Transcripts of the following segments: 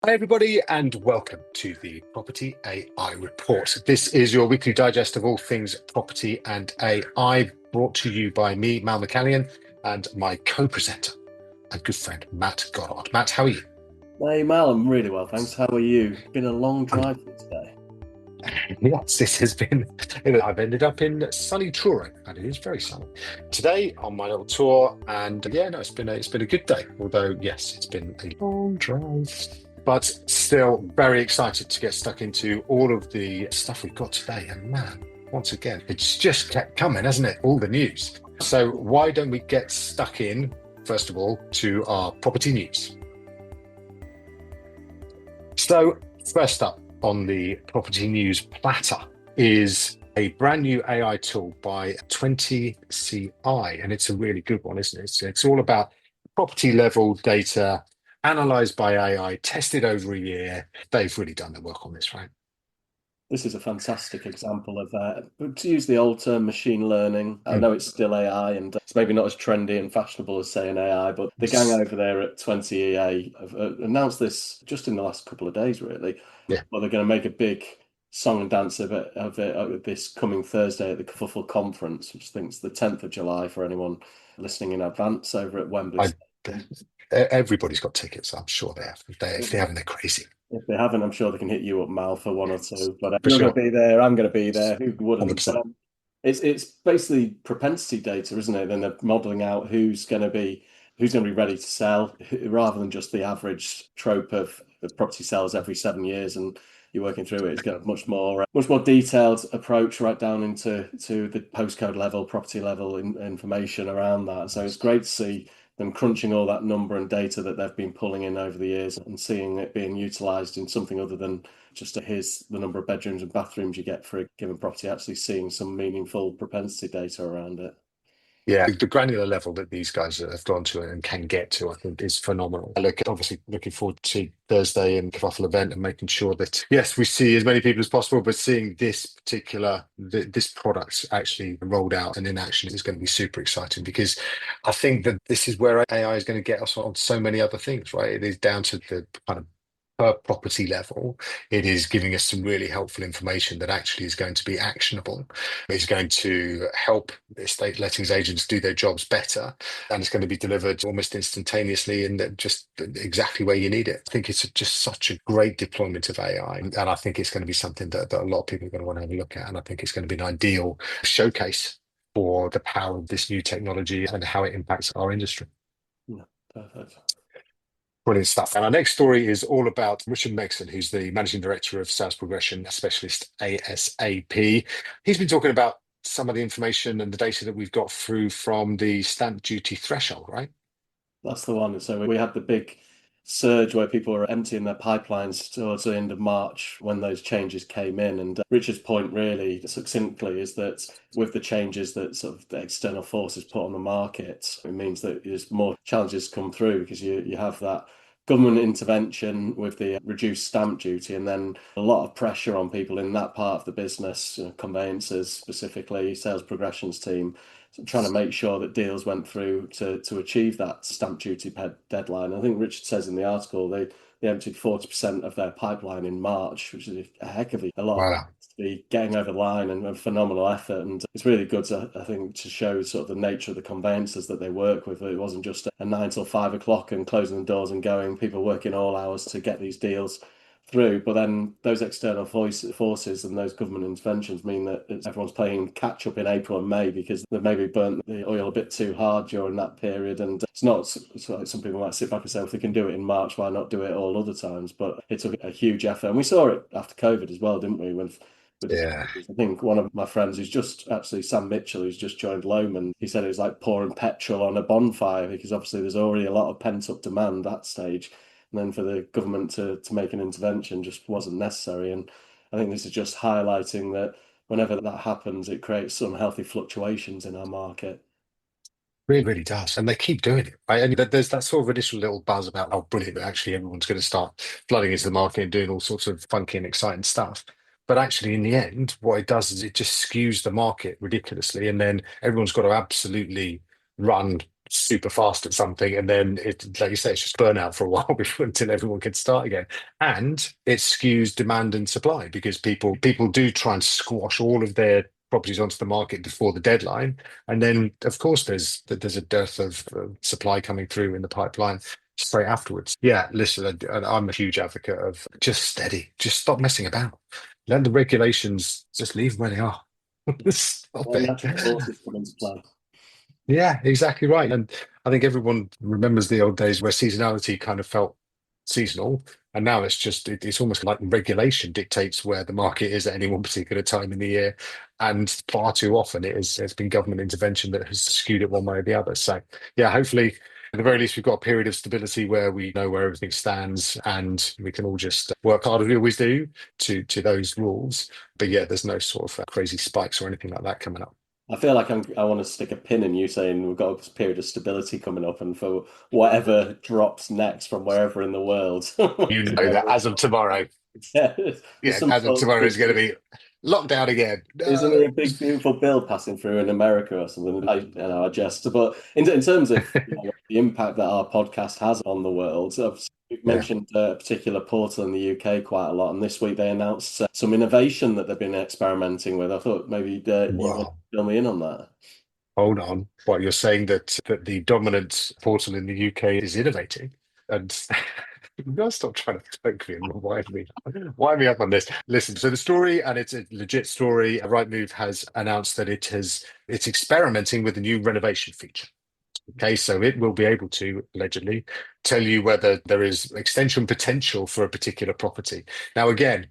Hi, everybody, and welcome to the Property AI Report. This is your weekly digest of all things property and AI, brought to you by me, Mal McCallion, and my co-presenter and good friend, Matt Goddard. Matt, how are you? Hey Mal, I'm really well, thanks. How are you? Been a long Um, drive for today. yes, this has been. I've ended up in sunny Truro, and it is very sunny today on my little tour. And yeah, no, it's been a good day. Although yes, it's been a long drive, but still very excited to get stuck into all of the stuff we've got today. And man, once again, it's just kept coming, hasn't it? All the news. So why don't we get stuck in first of all to our property news? So, first up on the property news platter is a brand new AI tool by 20CI, and it's a really good one, isn't it? It's all about property level data analyzed by AI, tested over a year. They've really done the work on this, right? This is a fantastic example of, to use the old term, machine learning. I know it's still AI and it's maybe not as trendy and fashionable as saying AI, but the gang over there at 20EA have announced this just in the last couple of days, really. Yeah. But they're going to make a big song and dance of it this coming Thursday at the Kerfuffle conference, which I think is the 10th of July for anyone listening in advance over at Wembley I, Stadium. everybody's got tickets. I'm sure they have. If they haven't, they're crazy. If they haven't, I'm sure they can hit you up, Mal, for one or two. But For you're going sure. to be there. I'm going to be there. Who wouldn't? But 100%. it's basically propensity data, isn't it? Then they're modeling out who's going to be ready to sell, rather than just the average trope of the property sells every 7 years and you're working through it. It's got a much more detailed approach right down into the postcode level, property level information around that. So it's great to see them crunching all that number and data that they've been pulling in over the years and seeing it being utilized in something other than just here's the number of bedrooms and bathrooms you get for a given property, actually seeing some meaningful propensity data around it. Yeah, the granular level that these guys have gone to and can get to, I think, is phenomenal. Obviously looking forward to Thursday and Kerfuffle event and making sure that, yes, we see as many people as possible, but seeing this product actually rolled out and in action is going to be super exciting because I think that this is where AI is going to get us on so many other things, right? It is down to the kind of per property level. It is giving us some really helpful information that actually is going to be actionable, is going to help estate lettings agents do their jobs better, and it's going to be delivered almost instantaneously and just exactly where you need it. I think it's just such a great deployment of AI, and I think it's going to be something that a lot of people are going to want to have a look at, and I think it's going to be an ideal showcase for the power of this new technology and how it impacts our industry. Yeah, perfect. Brilliant stuff. And our next story is all about Richard Megson, who's the Managing Director of Sales Progression Specialist ASAP. He's been talking about some of the information and the data that we've got through from the stamp duty threshold, right? That's the one. So we had the big surge where people were emptying their pipelines towards the end of March when those changes came in. And Richard's point really succinctly is that with the changes that sort of the external forces put on the market, it means that there's more challenges come through because you have that government intervention with the reduced stamp duty and then a lot of pressure on people in that part of the business, conveyancers specifically, sales progressions team, trying to make sure that deals went through to achieve that stamp duty deadline. I think Richard says in the article they emptied 40% of their pipeline in March, which is a heck of a lot Wow. to be getting over the line and a phenomenal effort. And it's really good I think, to show sort of the nature of the conveyancers that they work with. It wasn't just a 9 till 5 o'clock and closing the doors and going, people working all hours to get these deals through. But then those external forces and those government interventions mean that everyone's playing catch up in April and May because they've maybe burnt the oil a bit too hard during that period. And it's like some people might sit back and say, if they can do it in March, why not do it all other times? But it took a huge effort. And we saw it after COVID as well, didn't we? With the Yeah. changes. I think one of my friends who's just actually Sam Mitchell, who's just joined Lohman, he said it was like pouring petrol on a bonfire because obviously there's already a lot of pent up demand at that stage. And then for the government to make an intervention just wasn't necessary. And I think this is just highlighting that whenever that happens, it creates some healthy fluctuations in our market. Really, really does. And they keep doing it, right? And there's that sort of initial little buzz about, oh, brilliant, actually everyone's going to start flooding into the market and doing all sorts of funky and exciting stuff. But actually, in the end, what it does is it just skews the market ridiculously. And then everyone's got to absolutely run super fast at something, and then it, like you say, it's just burnout for a while before until everyone can start again. And it skews demand and supply because people do try and squash all of their properties onto the market before the deadline, and then of course there's a dearth of supply coming through in the pipeline straight afterwards. Yeah, listen, I'm a huge advocate of just steady, just stop messing about. Let the regulations just leave where they are. Stop Well, it. natural forces come into play. Yeah, exactly right. And I think everyone remembers the old days where seasonality kind of felt seasonal. And now it's almost like regulation dictates where the market is at any one particular time in the year. And far too often it's been government intervention that has skewed it one way or the other. So yeah, hopefully at the very least we've got a period of stability where we know where everything stands and we can all just work hard as we always do to those rules. But yeah, there's no sort of crazy spikes or anything like that coming up. I feel like I want to stick a pin in you saying we've got a period of stability coming up, and for whatever drops next from wherever in the world, You know that as of tomorrow. yeah, there's Yeah, some as of sort tomorrow of, is going to be lockdown again. isn't No. there a big beautiful bill passing through in America or something? I jest, but in terms of the impact that our podcast has on the world, we've Yeah. mentioned a particular portal in the UK quite a lot, and this week they announced some innovation that they've been experimenting with. I thought maybe you want to Wow. fill me in on that. Hold on. What you're saying that the dominant portal in the UK is innovating, and you gotta stop trying to poke me and wind me up on this. Listen, so the story, and it's a legit story. Rightmove has announced that it's experimenting with a new renovation feature. Okay, so it will be able to allegedly tell you whether there is extension potential for a particular property. Now, again,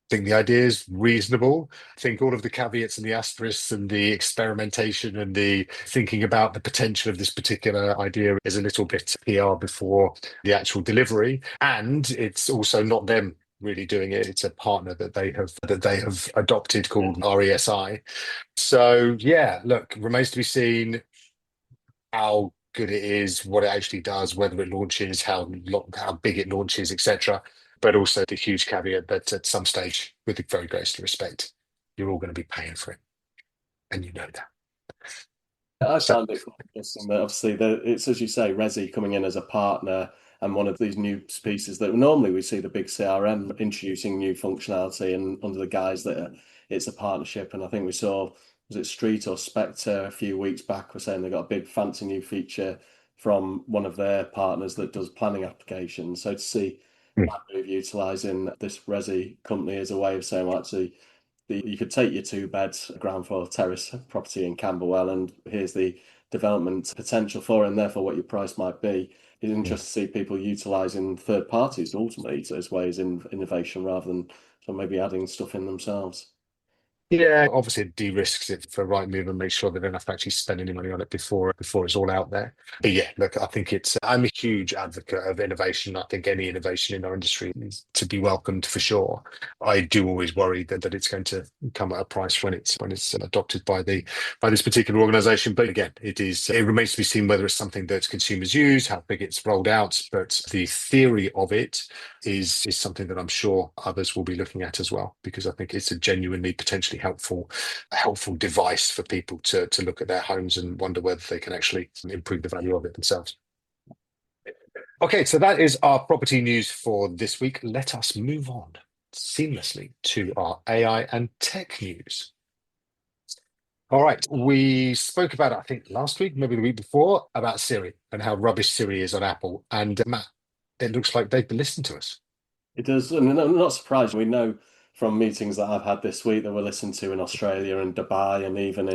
I think the idea is reasonable. I think all of the caveats and the asterisks and the experimentation and the thinking about the potential of this particular idea is a little bit PR before the actual delivery. And it's also not them really doing it. It's a partner that they have adopted Yeah. called RESI. So yeah, look, remains to be seen how good it is, what it actually does, whether it launches, how big it launches, etc. But also the huge caveat that at some stage, with the very greatest respect, you're all going to be paying for it, and you know that. I So found it quite interesting that obviously it's as you say, Resi coming in as a partner and one of these new pieces that normally we see the big CRM introducing new functionality and under the guise that it's a partnership. And I think we saw, was it Street or Spectre a few weeks back were saying they got a big fancy new feature from one of their partners that does planning applications. So to see mm, Rightmove utilising this Resi company as a way of saying, well, actually, you could take your two beds ground floor terrace property in Camberwell, and here's the development potential for it, and therefore what your price might be. It's mm. interesting to see people utilising third parties ultimately as ways in innovation rather than maybe adding stuff in themselves. Yeah, obviously it de-risks it for Rightmove and makes sure they don't have to actually spend any money on it before it's all out there. But yeah, look, I think I'm a huge advocate of innovation. I think any innovation in our industry is to be welcomed for sure. I do always worry that it's going to come at a price when it's adopted by this particular organization. But again, it remains to be seen whether it's something that consumers use, how big it's rolled out. But the theory of it is something that I'm sure others will be looking at as well, because I think it's a genuinely potentially helpful device for people to look at their homes and wonder whether they can actually improve the value of it themselves. Okay, so that is our property news for this week. Let us move on seamlessly to our AI and tech news. All right, we spoke about it, I think, last week, maybe the week before, about Siri and how rubbish Siri is on Apple. And Matt, it looks like they've listened to us. It does, and I'm not surprised. We know from meetings that I've had this week that were listened to in Australia and Dubai and even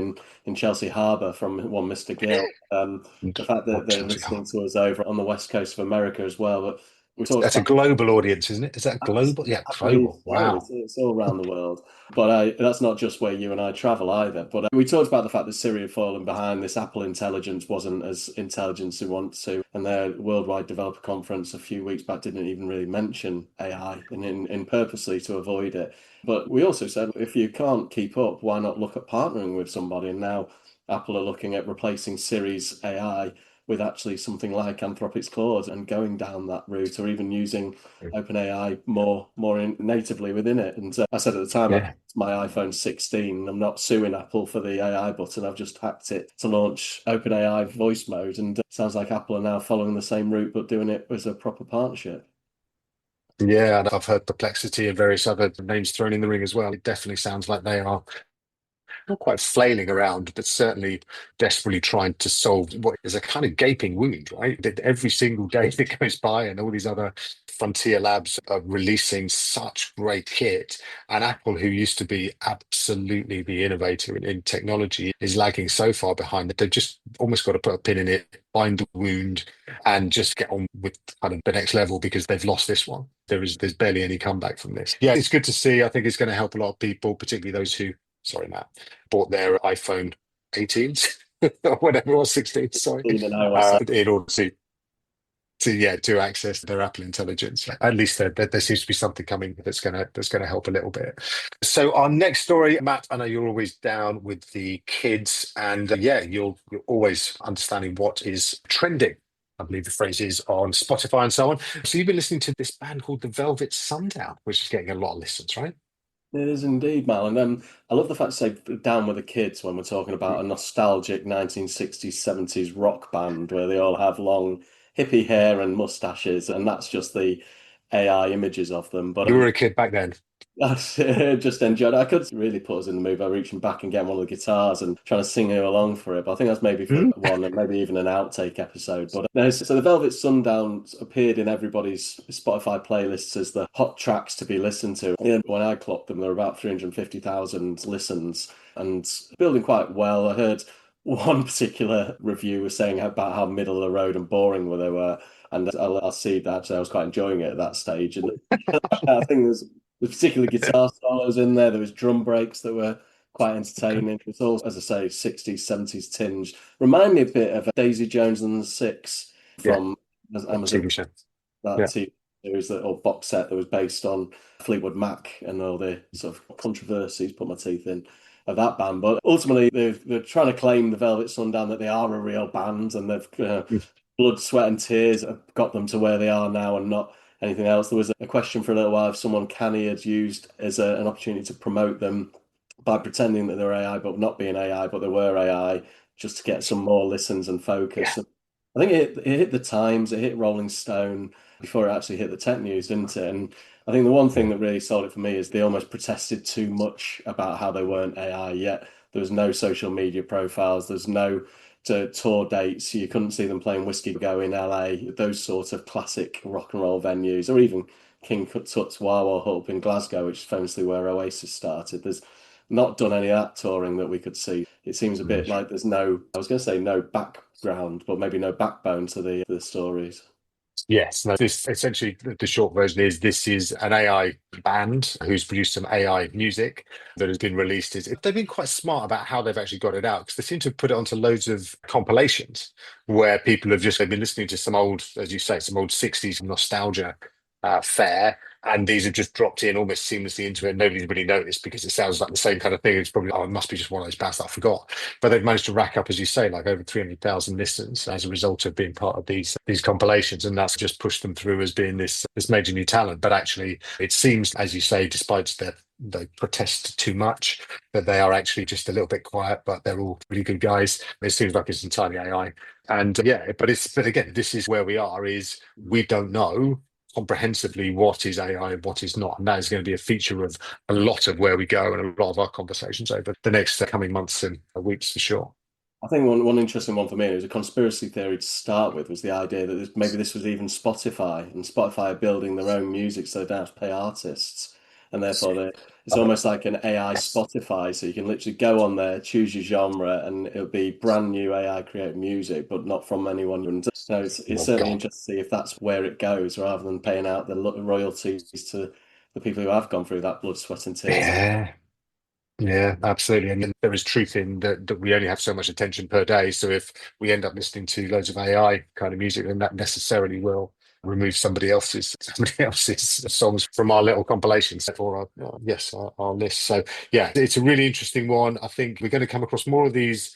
in Chelsea Harbour from one Mr. Gill. And The fact that what they're Chelsea listening are. to us over on the west coast of America as well. But we talked That's a about. global audience, isn't it? Is that global? Yeah, I believe global. so. Wow. It's all around the world. But that's not just where you and I travel either. But we talked about the fact that Siri had fallen behind. This Apple intelligence wasn't as intelligent as we want to. And their worldwide developer conference a few weeks back didn't even really mention AI in purposely to avoid it. But we also said if you can't keep up, why not look at partnering with somebody? And now Apple are looking at replacing Siri's AI with actually something like Anthropic's Claude and going down that route, or even using OpenAI natively within it. And I said at the time, Yeah. my iPhone 16, I'm not suing Apple for the AI button. I've just hacked it to launch OpenAI voice mode. And it sounds like Apple are now following the same route, but doing it as a proper partnership. Yeah, and I've heard Perplexity and various other names thrown in the ring as well. It definitely sounds like they are not quite flailing around, but certainly desperately trying to solve what is a kind of gaping wound, right? That every single day that goes by, and all these other frontier labs are releasing such great kit, and Apple, who used to be absolutely the innovator in technology, is lagging so far behind that they've just almost got to put a pin in it, bind the wound, and just get on with kind of the next level because they've lost this one. There's barely any comeback from this. Yeah, it's good to see. I think it's going to help a lot of people, particularly those who, sorry, Matt, bought their iPhone 18s or whatever, or 16, sorry, Even iOS. in order to access their Apple Intelligence. At least there seems to be something coming that's gonna help a little bit. So our next story, Matt, I know you're always down with the kids, and yeah, you're always understanding what is trending. I believe the phrase is on Spotify and so on. So you've been listening to this band called the Velvet Sundown, which is getting a lot of listens, right? It is indeed, Mal. And I love the fact to say down with the kids when we're talking about a nostalgic 1960s, 70s rock band where they all have long hippie hair and mustaches, and that's just the AI images of them. But You were a kid back then. that's just enjoyed it. I could really put us in the mood by reaching back and getting one of the guitars and trying to sing you along for it. But I think that's maybe for Hmm? one and maybe even an outtake episode. But no, so the Velvet Sundown appeared in everybody's Spotify playlists as the hot tracks to be listened to. And when I clocked them, there were about 350,000 listens and building quite well. I heard one particular review was saying about how middle of the road and boring they were. And I'll see that. So I was quite enjoying it at that stage. And I think there's particular guitar solos in there. There was drum breaks that were quite Okay. entertaining. It's all, as I say, 60s, 70s tinge. Remind me a bit of Daisy Jones and the Six Yeah, from Amazon, TV show. that Yeah. TV series that or box set that was based on Fleetwood Mac and all the sort of controversies, put my teeth in, of that band. But ultimately, they're trying to claim the Velvet Sundown that they are a real band and they've blood, sweat, and tears have got them to where they are now and not anything else. There was a question for a little while if someone canny had used as an opportunity to promote them by pretending that they were AI but not being AI, but they were AI, just to get some more listens and Yeah. focus. I think it hit the Times, it hit Rolling Stone before it actually hit the tech news, didn't it? And I think the one thing Yeah. that really sold it for me is they almost protested too much about how they weren't AI yet. There was no social media profiles, there's no to tour dates. You couldn't see them playing Whiskey Go in LA, those sort of classic rock and roll venues, or even King Tut's Wah Wah Hut up in Glasgow, which is famously where Oasis started. There's not done any of that touring that we could see. It seems a bit like there's no, I was going to say no background, but maybe no backbone to the stories. Yes, no, this essentially the short version is this is an AI band who's produced some AI music that has been released. They've been quite smart about how they've actually got it out because they seem to have put it onto loads of compilations where people have just they've been listening to some old, as you say, some old 60s nostalgia fare. And these have just dropped in almost seamlessly into it. Nobody's really noticed because it sounds like the same kind of thing. It's probably, oh, it must be just one of those bands that I forgot. But they've managed to rack up, as you say, like over 300,000 listens as a result of being part of these compilations. And that's just pushed them through as being this major new talent. But actually, it seems, as you say, despite they protest too much, that they are actually just a little bit quiet, but they're all really good guys. It seems like it's entirely AI. And yeah, but again, this is where we are, is we don't know comprehensively what is AI and what is not. And that is going to be a feature of a lot of where we go and a lot of our conversations over the next coming months and weeks for sure. I think one interesting one for me, it was a conspiracy theory to start with, was the idea that maybe this was even Spotify, and Spotify are building their own music so they don't have to pay artists, and therefore it's Uh, almost like an AI Spotify, so you can literally go on there, choose your genre, and it'll be brand new AI created music, but not from anyone. And so it's oh certainly God. interesting to see if that's where it goes, rather than paying out the royalties to the people who have gone through that blood, sweat, and tears. Yeah. Yeah, absolutely. And then there is truth in that we only have so much attention per day. So if we end up listening to loads of AI kind of music, then that necessarily will remove somebody else's songs from our little compilations for our list. So yeah, it's a really interesting one. I think we're going to come across more of these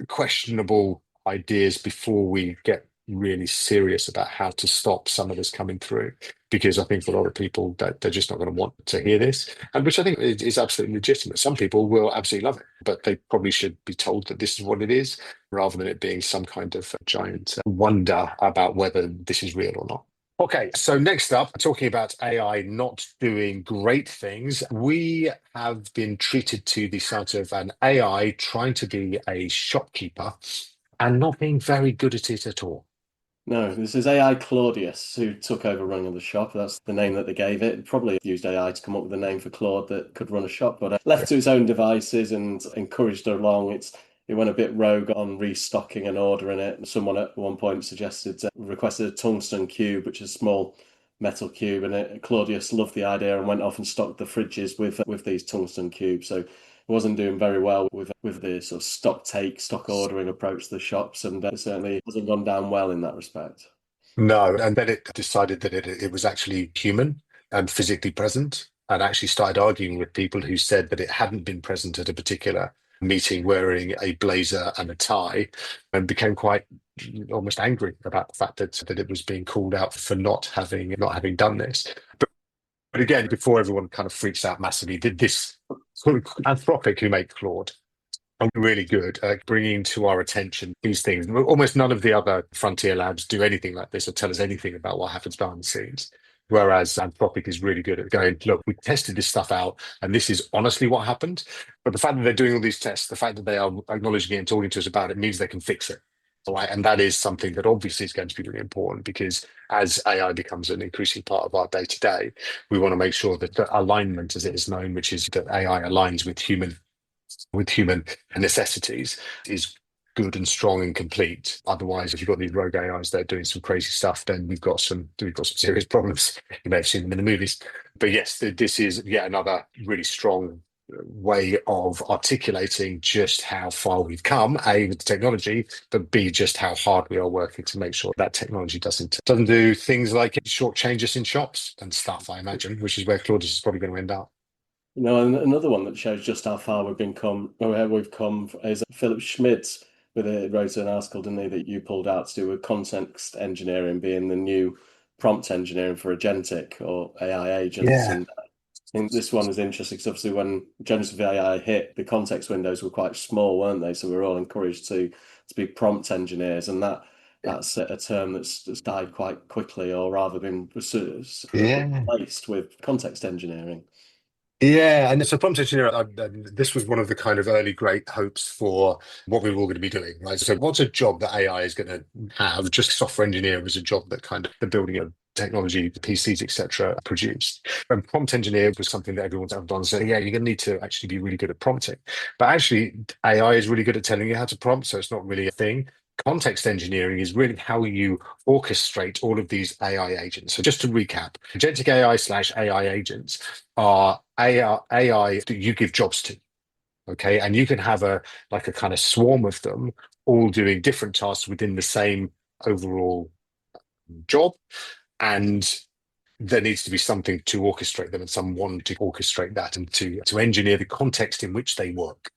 questionable ideas before we get really serious about how to stop some of this coming through, because I think for a lot of people that they're just not going to want to hear this, and which I think is absolutely legitimate. Some people will absolutely love it, but they probably should be told that this is what it is, rather than it being some kind of giant wonder about whether this is real or not. Okay, so next up, talking about AI not doing great things, we have been treated to the sort of an AI trying to be a shopkeeper and not being very good at it at all. No, this is AI Claudius who took over running the shop. That's the name that they gave it. Probably used AI to come up with a name for Claude that could run a shop, but left to its own devices and encouraged along. It went a bit rogue on restocking and ordering it. Someone at one point suggested, requested a tungsten cube, which is a small metal cube, and Claudius loved the idea and went off and stocked the fridges with these tungsten cubes. So wasn't doing very well with the sort of stock ordering approach to the shops, and certainly hasn't gone down well in that respect. No, and then it decided that it was actually human and physically present, and actually started arguing with people who said that it hadn't been present at a particular meeting wearing a blazer and a tie, and became quite almost angry about the fact that it was being called out for not having done this. But again, before everyone kind of freaks out massively, did this sort of Anthropic who made Claude are really good at bringing to our attention these things. Almost none of the other frontier labs do anything like this or tell us anything about what happens behind the scenes. Whereas Anthropic is really good at going, look, we tested this stuff out, and this is honestly what happened. But the fact that they're doing all these tests, the fact that they are acknowledging it and talking to us about it means they can fix it. Right. And that is something that obviously is going to be really important, because as AI becomes an increasing part of our day to day, we want to make sure that the alignment, as it is known, which is that AI aligns with human necessities, is good and strong and complete. Otherwise, if you've got these rogue AIs that are doing some crazy stuff, then we've got some serious problems. You may have seen them in the movies. But yes, this is yet another really strong way of articulating just how far we've come, A, with the technology, but B, just how hard we are working to make sure that technology doesn't do things like shortchange us in shops and stuff, I imagine, which is where Claudius is probably going to end up. And another one that shows just how far where we've come is Philip Schmidt wrote an article, didn't he, that you pulled out to do with context engineering being the new prompt engineering for agentic or AI agents. Yeah. And I think this one is interesting because obviously when generative AI hit, the context windows were quite small, weren't they? So we were all encouraged to be prompt engineers, and that's a term that's died quite quickly, or rather been Yeah. replaced with context engineering. Yeah, and so prompt engineer, this was one of the kind of early great hopes for what we were all going to be doing, right? So what's a job that AI is going to have? Just software engineer is a job that kind of the building of technology, PCs, etc., produced. And prompt engineer was something that everyone's ever done. So yeah, you're going to need to actually be really good at prompting. But actually, AI is really good at telling you how to prompt, so it's not really a thing. Context engineering is really how you orchestrate all of these AI agents. So just to recap, agentic AI/AI agents are AI that you give jobs to. Okay. And you can have a kind of swarm of them all doing different tasks within the same overall job. And there needs to be something to orchestrate them and someone to orchestrate that and to engineer the context in which they work.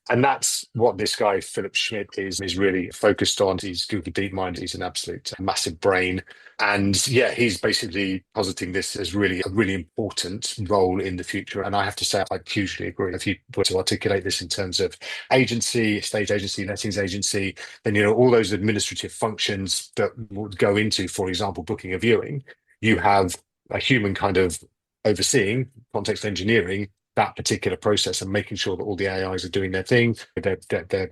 And that's what this guy, Philip Schmidt, is really focused on. He's Google DeepMind. He's an absolute massive brain. And yeah, he's basically positing this as really a really important role in the future. And I have to say, I hugely agree. If you were to articulate this in terms of agency, stage agency, lettings agency, then, all those administrative functions that would go into, for example, booking a viewing, you have a human kind of overseeing context engineering that particular process and making sure that all the AIs are doing their thing. They're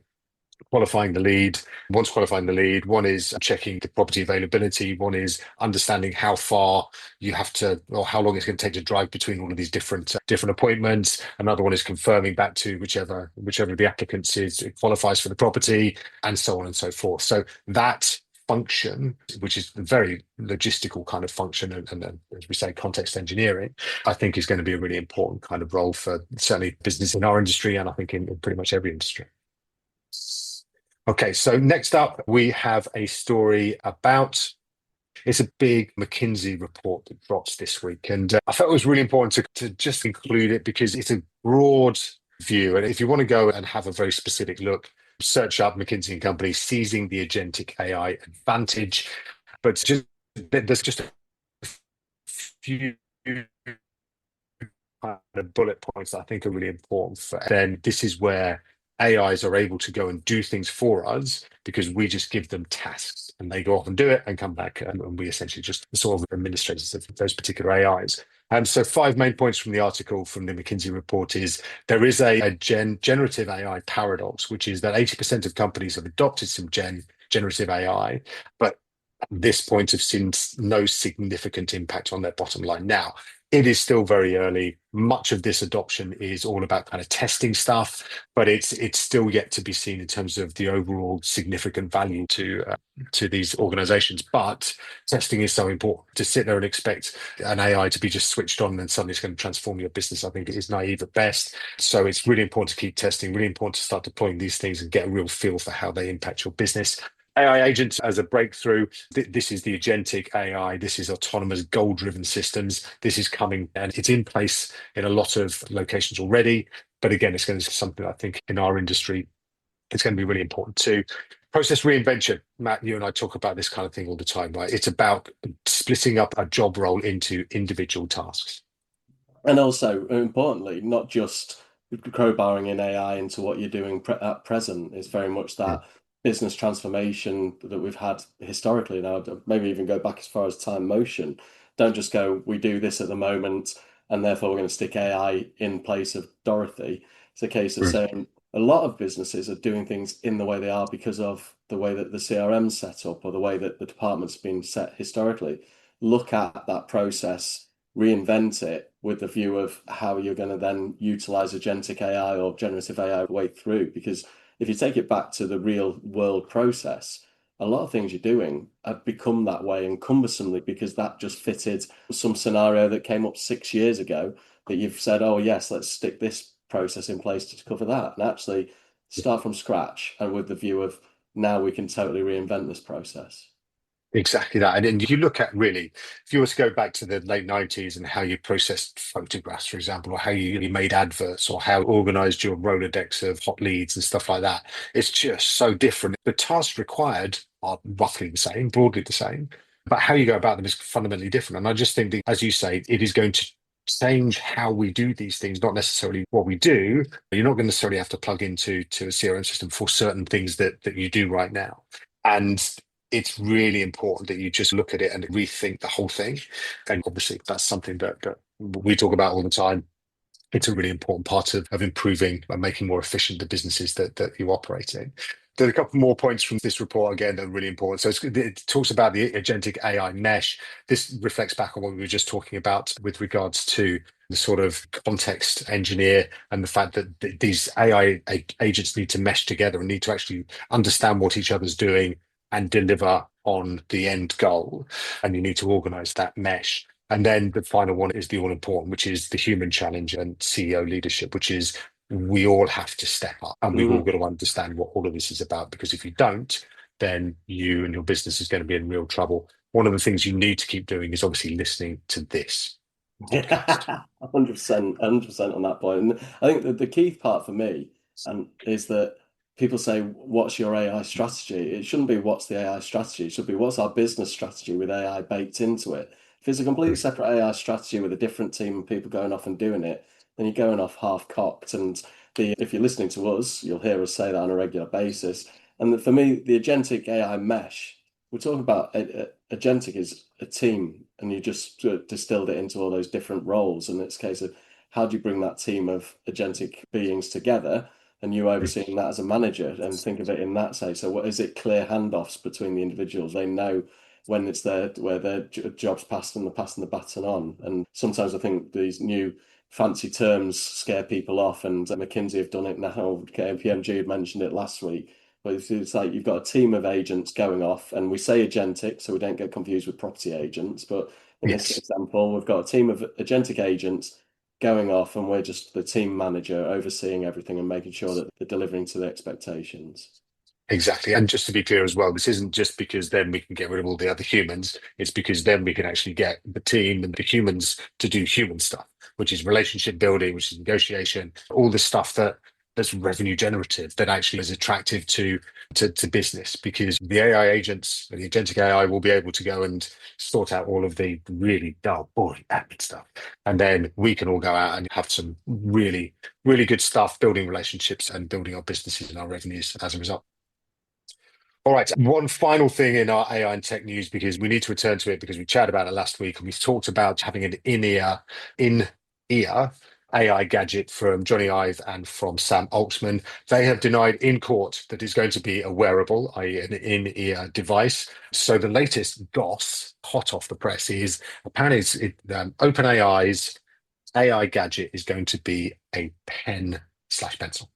qualifying the lead. Once qualifying the lead, one is checking the property availability. One is understanding how far you have to, or how long it's going to take to drive between all of these different appointments. Another one is confirming back to whichever of the applicants qualifies for the property, and so on and so forth. So that function, which is a very logistical kind of function, and as we say, context engineering, I think is going to be a really important kind of role for certainly business in our industry, and I think in pretty much every industry. Okay, so next up, we have a story about, it's a big McKinsey report that drops this week. And I felt it was really important to just include it because it's a broad view. And if you want to go and have a very specific look, search up McKinsey and Company seizing the agentic AI advantage. But just there's just a few kind of bullet points that I think are really important for. Then this is where AIs are able to go and do things for us because we just give them tasks and they go off and do it and come back, and we essentially just sort of administrators of those particular AIs. So 5 main points from the article from the McKinsey report is there is a generative AI paradox, which is that 80% of companies have adopted some generative AI, but at this point have seen no significant impact on their bottom line. Now, it is still very early. Much of this adoption is all about kind of testing stuff, but it's still yet to be seen in terms of the overall significant value to these organizations. But testing is so important. To sit there and expect an AI to be just switched on and then suddenly it's going to transform your business, I think it is naive at best. So it's really important to keep testing, really important to start deploying these things and get a real feel for how they impact your business. AI agents as a breakthrough. This is the agentic AI. This is autonomous goal-driven systems. This is coming and it's in place in a lot of locations already. But again, it's going to be something I think in our industry, it's going to be really important too. Process reinvention. Matt, you and I talk about this kind of thing all the time, right? It's about splitting up a job role into individual tasks. And also, importantly, not just crowbarring in AI into what you're doing at present. It's very much Mm. that business transformation that we've had historically now, maybe even go back as far as time motion. Don't just go, we do this at the moment, and therefore we're going to stick AI in place of Dorothy. It's a case of Mm. saying a lot of businesses are doing things in the way they are because of the way that the CRM's set up or the way that the department's been set historically. Look at that process, reinvent it with the view of how you're going to then utilize agentic AI or generative AI way through. Because if you take it back to the real world process, a lot of things you're doing have become that way and cumbersomely because that just fitted some scenario that came up 6 years ago that you've said, oh, yes, let's stick this process in place to cover that. And actually start from scratch and with the view of now we can totally reinvent this process. Exactly that. And you look at really, if you were to go back to the late 90s and how you processed photographs, for example, or how you made adverts or how you organized your Rolodex of hot leads and stuff like that, it's just so different. The tasks required are roughly the same, broadly the same, but how you go about them is fundamentally different. And I just think that, as you say, it is going to change how we do these things, not necessarily what we do. You're not going to necessarily have to plug into a CRM system for certain things that you do right now. And it's really important that you just look at it and rethink the whole thing. And obviously, that's something that we talk about all the time. It's a really important part of improving and making more efficient the businesses that you operate in. There's a couple more points from this report again that are really important. So it talks about the agentic AI mesh. This reflects back on what we were just talking about with regards to the sort of context engineer and the fact that these AI agents need to mesh together and need to actually understand what each other's doing and deliver on the end goal. And you need to organize that mesh. And then the final one is the all important, which is the human challenge and CEO leadership, which is we all have to step up and we've all got to understand what all of this is about. Because if you don't, then you and your business is going to be in real trouble. One of the things you need to keep doing is obviously listening to this podcast. 100%, 100% on that point. And I think that the key part for me is that people say, what's your AI strategy? It shouldn't be what's the AI strategy. It should be what's our business strategy with AI baked into it. If it's a completely separate AI strategy with a different team of people going off and doing it, then you're going off half-cocked. And if you're listening to us, you'll hear us say that on a regular basis. And for me, the agentic AI mesh, we're talking about agentic is a team, and you just distilled it into all those different roles. And it's a case of how do you bring that team of agentic beings together, and you overseeing that as a manager, and think of it in that say. So, what is it? Clear handoffs between the individuals. They know when it's where their job's passed and they're passing the baton on. And sometimes I think these new fancy terms scare people off, and McKinsey have done it now. KPMG had mentioned it last week. But it's like you've got a team of agents going off, and we say agentic, so we don't get confused with property agents. But in this Yes. example, we've got a team of agentic agents going off, and we're just the team manager overseeing everything and making sure that they're delivering to the expectations. Exactly. And just to be clear as well, this isn't just because then we can get rid of all the other humans. It's because then we can actually get the team and the humans to do human stuff, which is relationship building, which is negotiation, all the stuff that that's revenue generative, that actually is attractive to business, because the AI agents, the agentic AI, will be able to go and sort out all of the really dull, boring admin stuff. And then we can all go out and have some really, really good stuff, building relationships and building our businesses and our revenues as a result. All right, one final thing in our AI and tech news, because we need to return to it, because we chatted about it last week and we talked about having an in-ear AI gadget from Johnny Ive and from Sam Altman. They have denied in court that it's going to be a wearable, i.e. an in-ear device. So the latest goss, hot off the press, is apparently OpenAI's AI gadget is going to be a pen/pencil.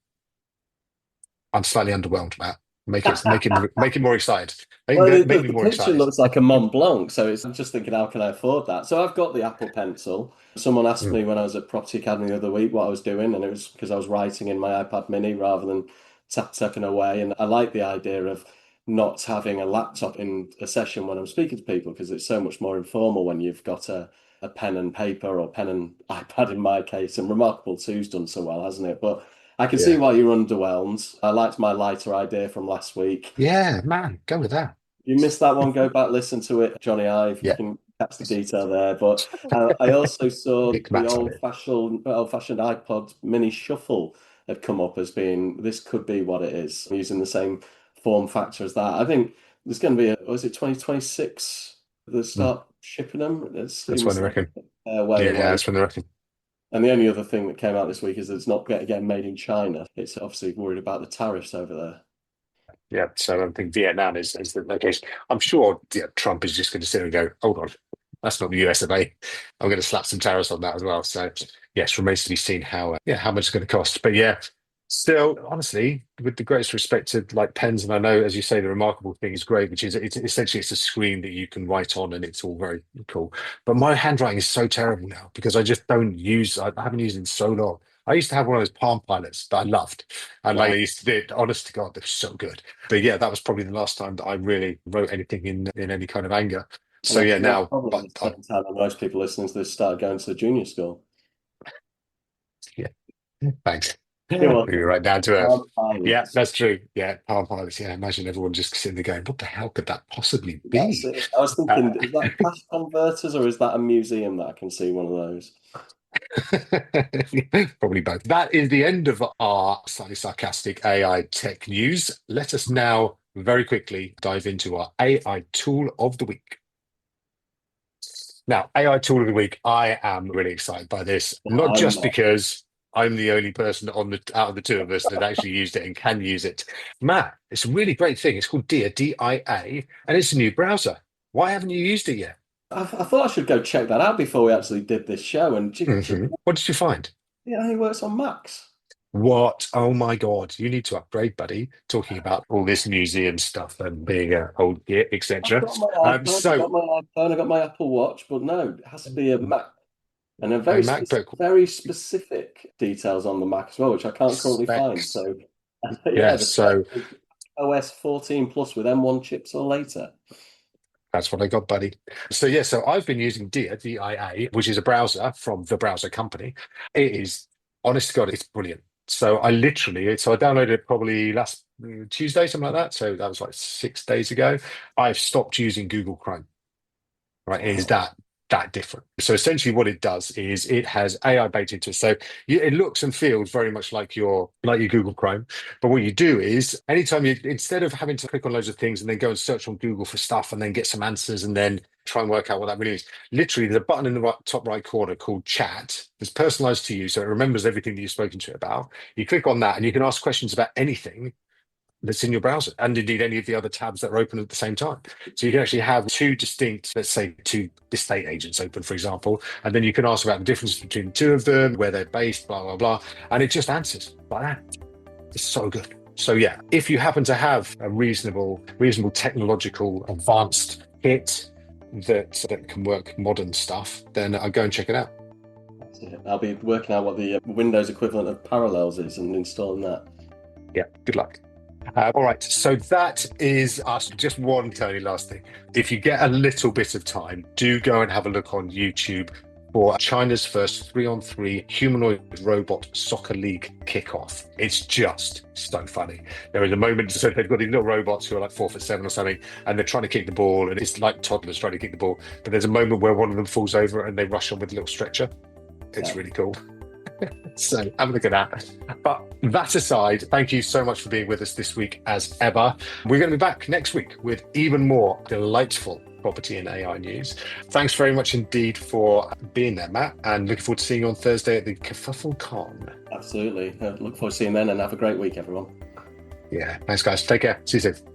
I'm slightly underwhelmed, Matt. Make it more excited. Well, Make me the more picture excited. looks like a Mont Blanc, so I'm just thinking, how can I afford that? So I've got the Apple Pencil. Someone asked Mm, me when I was at Property Academy the other week what I was doing, and it was because I was writing in my iPad Mini rather than tapping away. And I like the idea of not having a laptop in a session when I'm speaking to people, because it's so much more informal when you've got a pen and paper, or pen and iPad in my case. And Remarkable 2's done so well, hasn't it? But I can see yeah. why you're underwhelmed. I liked my lighter idea from last week. Yeah, man, go with that. You missed that one, go back, listen to it, Johnny Ive. You Yeah. can catch the detail there. But I also saw Nick the Matt's on it. old-fashioned iPod Mini Shuffle had come up as being, this could be what it is, using the same form factor as that. I think there's going to be was it 2026 they Mm, start shipping them? It that's when seems I like reckon. a fair way Yeah, away. that's when I reckon. And the only other thing that came out this week is that it's not getting made in China. It's obviously worried about the tariffs over there. Yeah, so I think Vietnam is the location. I'm sure, yeah, Trump is just going to sit and go, hold on, that's not the US of A. I'm going to slap some tariffs on that as well. So yes, remains to be seen how much it's going to cost. But yeah, still, honestly, with the greatest respect to like pens, and I know, as you say, the Remarkable thing is great, which is it's essentially it's a screen that you can write on, and it's all very cool. But my handwriting is so terrible now because I just don't use. I haven't used it in so long. I used to have one of those Palm Pilots that I loved, and like I Wow. used to do it. Honest to God, they're so good. But yeah, that was probably the last time that I really wrote anything in any kind of anger. And So yeah, that's now, probably but the same time that most people listening to this start going to the junior school. yeah, thanks. You're You're welcome. right down to earth. Yeah, Pilots. that's true. Yeah, Palm Pilots. Yeah, imagine everyone just sitting there going, "What the hell could that possibly That's be?" it. I was Uh, thinking, is that cash converters or is that a museum that I can see one of those? Probably both. That is the end of our slightly sarcastic AI tech news. Let us now very quickly dive into our AI tool of the week. Now, AI tool of the week, I am really excited by this, Well, not I'm just not. because I'm the only person on the out of the two of us that actually used it and can use it. Matt, it's a really great thing. It's called DIA, DIA, and it's a new browser. Why haven't you used it yet? I thought I should go check that out before we actually did this show. And What did you find? it only works on Macs. What? Oh my God, you need to upgrade, buddy. Talking about all this museum stuff and being a old git, I've etc. got my iPad, I've So got my iPhone, I've got my Apple Watch, but no, it has to be a Mac. And a a MacBook very specific details on the Mac as well, which I can't currently find. specs. So, yeah, Yeah, the spec so is OS 14 plus with M1 chips or later. that's what I got, buddy. So yeah, so I've been using DIA, DIA, which is a browser from the browser company. It is, honest to God, it's brilliant. So I downloaded it probably last Tuesday, something like that. So that was like 6 days ago. I've stopped using Google Chrome. Right? It is Wow. that different. So essentially, what it does is it has AI baked into it. So it looks and feels very much like your Google Chrome. But what you do is anytime you instead of having to click on loads of things and then go and search on Google for stuff and then get some answers and then try and work out what that really is, literally there's a button in the top right corner called Chat that's personalized to you, so it remembers everything that you've spoken to it about. You click on that and you can ask questions about anything that's in your browser and indeed any of the other tabs that are open at the same time. So you can actually have two distinct, let's say two estate agents open, for example, and then you can ask about the difference between the two of them, where they're based, blah, blah, blah. And it just answers like that. It's so good. So yeah, if you happen to have a reasonable technological advanced kit that can work modern stuff, then I'll go and check it out. That's it. I'll be working out what the Windows equivalent of Parallels is and installing that. Yeah, good luck. All right, so that is us. Just one, Tony, last thing. If you get a little bit of time, do go and have a look on YouTube. for China's first 3-on-3 humanoid robot soccer league kickoff. It's just so funny. There is a moment, so they've got these little robots who are like 4'7" or something, and they're trying to kick the ball, and it's like toddlers trying to kick the ball. But there's a moment where one of them falls over and they rush on with a little stretcher. It's really cool. So have a look at that. But that aside, thank you so much for being with us this week as ever. We're going to be back next week with even more delightful property and AI news. Thanks very much indeed for being there, Matt, and looking forward to seeing you on Thursday at the Kerfuffle Con. Absolutely. Look forward to seeing you then, and have a great week, everyone. Yeah, thanks guys. Take care. See you soon.